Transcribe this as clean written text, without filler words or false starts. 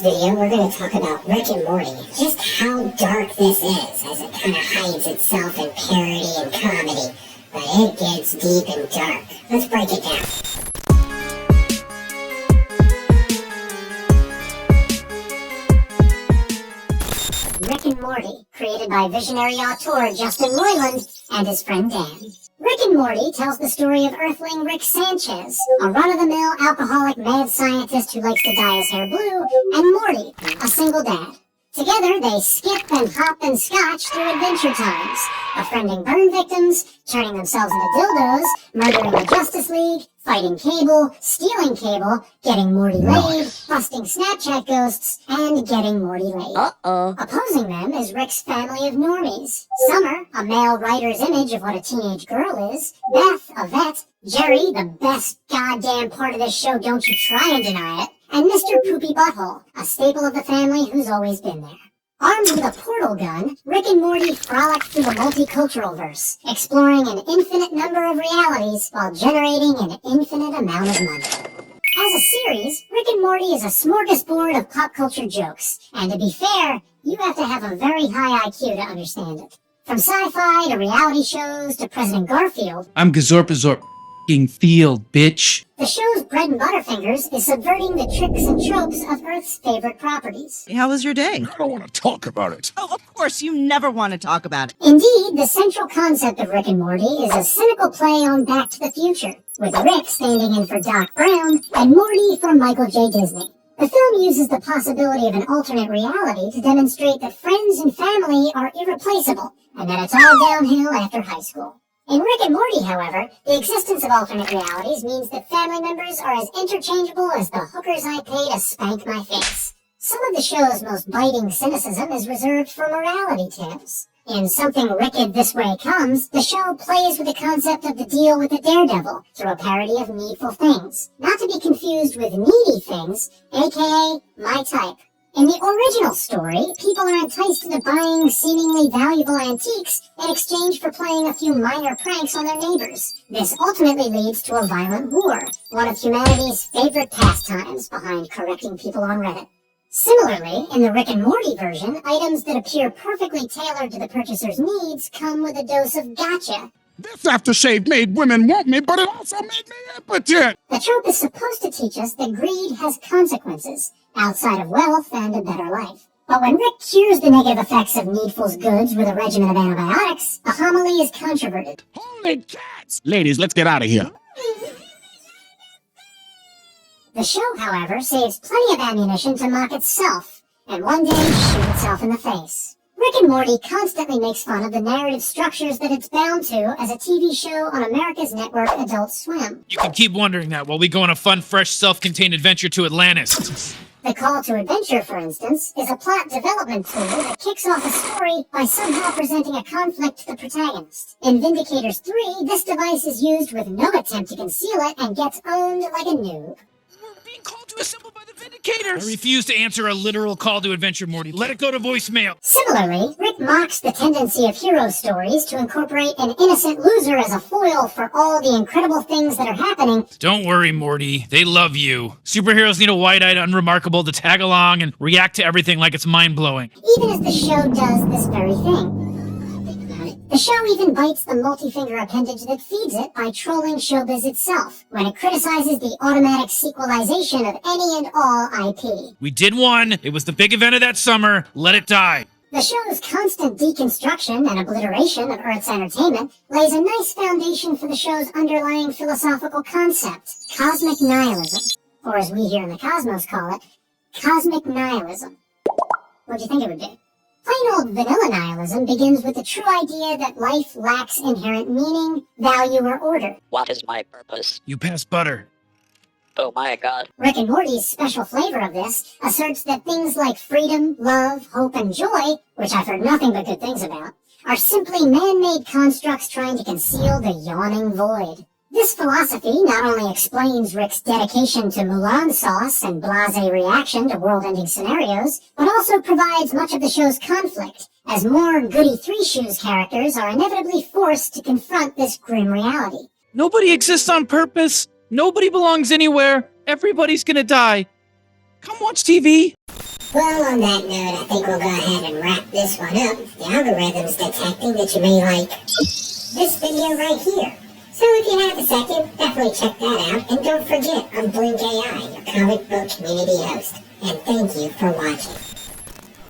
this video, we're going to talk about Rick and Morty. Just how dark this is, as it kind of hides itself in parody and comedy. But it gets deep and dark. Let's break it down. Rick and Morty, created by visionary auteur Justin Roiland and his friend Dan. Rick and Morty tells the story of Earthling Rick Sanchez, a run-of-the-mill alcoholic mad scientist who likes to dye his hair blue, and Morty, a single dad. Together, they skip and hop and scotch through adventure times, befriending burn victims, turning themselves into dildos, murdering the Justice League, fighting Cable, stealing Cable, getting Morty laid, busting Snapchat ghosts, and getting Morty laid. Opposing them is Rick's family of normies. Summer, a male writer's image of what a teenage girl is, Beth, a vet, Jerry, the best goddamn part of this show, don't you try and deny it, and Mr. Poopy Butthole, a staple of the family who's always been there. Armed with a portal gun, Rick and Morty frolic through the multicultural verse, exploring an infinite number of realities while generating an infinite amount of money. As a series, Rick and Morty is a smorgasbord of pop culture jokes, and to be fair, you have to have a very high IQ to understand it. From sci-fi to reality shows to President Garfield, I'm Gazorpazorp Field, bitch. The show's bread and butterfingers is subverting the tricks and tropes of Earth's favorite properties. How was your day? I don't want to talk about it. Oh, of course, you never want to talk about it. Indeed, the central concept of Rick and Morty is a cynical play on Back to the Future, with Rick standing in for Doc Brown and Morty for Michael J. Disney. The film uses the possibility of an alternate reality to demonstrate that friends and family are irreplaceable, and that it's all downhill after high school. In Rick and Morty, however, the existence of alternate realities means that family members are as interchangeable as the hookers I pay to spank my face. Some of the show's most biting cynicism is reserved for morality tales. In Something Wicked This Way Comes, the show plays with the concept of the deal with the daredevil through a parody of needful things, not to be confused with needy things, aka my type. In the original story, people are enticed into buying seemingly valuable antiques in exchange for playing a few minor pranks on their neighbors. This ultimately leads to a violent war, one of humanity's favorite pastimes behind correcting people on Reddit. Similarly, in the Rick and Morty version, items that appear perfectly tailored to the purchaser's needs come with a dose of gotcha. This aftershave made women want me, but it also made me impotent. The trope is supposed to teach us that greed has consequences, outside of wealth and a better life. But when Rick cures the negative effects of Needful's goods with a regimen of antibiotics, the homily is controverted. Holy cats! Ladies, let's get out of here. The show, however, saves plenty of ammunition to mock itself, and one day shoot itself in the face. Rick and Morty constantly makes fun of the narrative structures that it's bound to as a TV show on America's network Adult Swim. You can keep wondering that while we go on a fun, fresh, self-contained adventure to Atlantis. The Call to Adventure, for instance, is a plot development tool that kicks off a story by somehow presenting a conflict to the protagonist. In Vindicators 3, this device is used with no attempt to conceal it and gets owned like a noob. We're being called to assemble by the Vindicators. I refuse to answer a literal call to adventure, Morty. Let it go to voicemail. Similarly, Rick mocks the tendency of hero stories to incorporate an innocent loser as a foil for all the incredible things that are happening. Don't worry, Morty. They love you. Superheroes need a wide-eyed unremarkable to tag along and react to everything like it's mind-blowing. Even as the show does this very thing. The show even bites the multi-finger appendage that feeds it by trolling showbiz itself, when it criticizes the automatic sequelization of any and all IP. We did one. It was the big event of that summer. Let it die. The show's constant deconstruction and obliteration of Earth's entertainment lays a nice foundation for the show's underlying philosophical concept, cosmic nihilism, or as we here in the cosmos call it, cosmic nihilism. What'd you think it would be? Plain old vanilla nihilism begins with the true idea that life lacks inherent meaning, value, or order. What is my purpose? You pass butter. Oh my god. Rick and Morty's special flavor of this asserts that things like freedom, love, hope, and joy, which I've heard nothing but good things about, are simply man-made constructs trying to conceal the yawning void. This philosophy not only explains Rick's dedication to Mulan sauce and blasé reaction to world-ending scenarios, but also provides much of the show's conflict, as more Goody Three-Shoes characters are inevitably forced to confront this grim reality. Nobody exists on purpose. Nobody belongs anywhere. Everybody's gonna die. Come watch TV. Well, on that note, I think we'll go ahead and wrap this one up. The algorithm's detecting that you may like this video right here. So if you have a second, definitely check that out. And don't forget, I'm JINK A.I, your comic book community host. And thank you for watching.